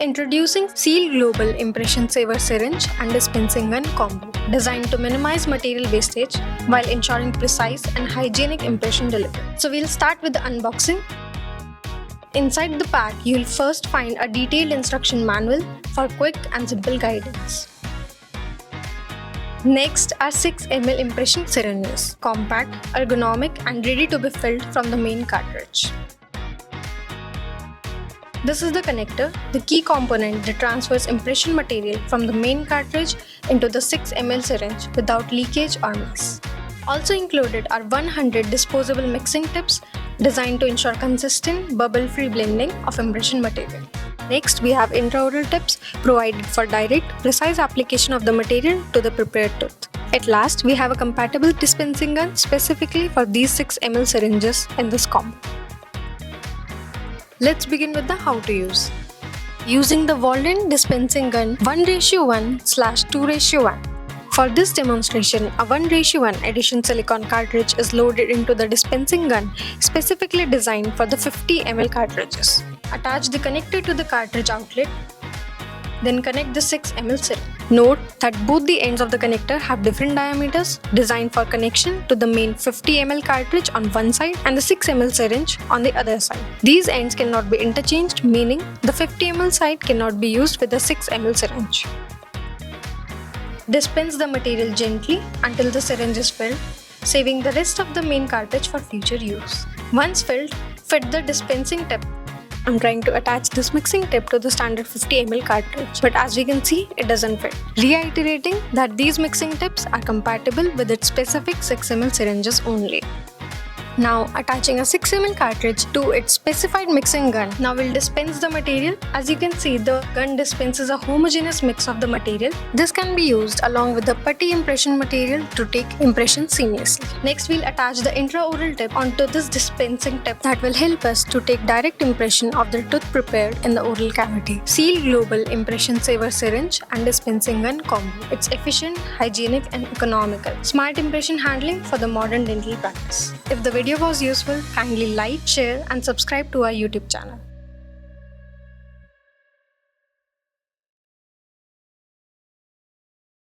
Introducing Seil Global Impression Saver Syringe and Dispensing Gun Combo, designed to minimize material wastage while ensuring precise and hygienic impression delivery. So we'll start with the unboxing. Inside the pack, you'll first find a detailed instruction manual for quick and simple guidance. Next are 6 ml impression syringes, compact, ergonomic and ready to be filled from the main cartridge. This is the connector, the key component that transfers impression material from the main cartridge into the 6 ml syringe without leakage or mess. Also included are 100 disposable mixing tips designed to ensure consistent, bubble-free blending of impression material. Next, we have intra-oral tips provided for direct, precise application of the material to the prepared tooth. At last, we have a compatible dispensing gun specifically for these 6 ml syringes in this combo. Let's begin with the how to use. Using the Walden dispensing gun 1:1/2:1. For this demonstration, a 1:1 addition silicone cartridge is loaded into the dispensing gun specifically designed for the 50 ml cartridges. Attach the connector to the cartridge outlet, then connect the 6 ml syringe. Note that both the ends of the connector have different diameters designed for connection to the main 50 ml cartridge on one side and the 6 ml syringe on the other side. These ends cannot be interchanged, meaning the 50 ml side cannot be used with the 6 ml syringe. Dispense the material gently until the syringe is filled, saving the rest of the main cartridge for future use. Once filled, fit the dispensing tip. I'm trying to attach this mixing tip to the standard 50 ml cartridge, but as we can see, it doesn't fit. Reiterating that these mixing tips are compatible with its specific 6 ml syringes only. Now attaching a 6 ml cartridge to its specified mixing gun. Now we'll dispense the material. As you can see, the gun dispenses a homogeneous mix of the material. This can be used along with the putty impression material to take impression seamlessly. Next, we'll attach the intra-oral tip onto this dispensing tip that will help us to take direct impression of the tooth prepared in the oral cavity. Seil Global Impression Saver Syringe and Dispensing Gun Combo. It's efficient, hygienic and economical. Smart impression handling for the modern dental practice. If the video was useful, kindly like, share and subscribe to our YouTube channel.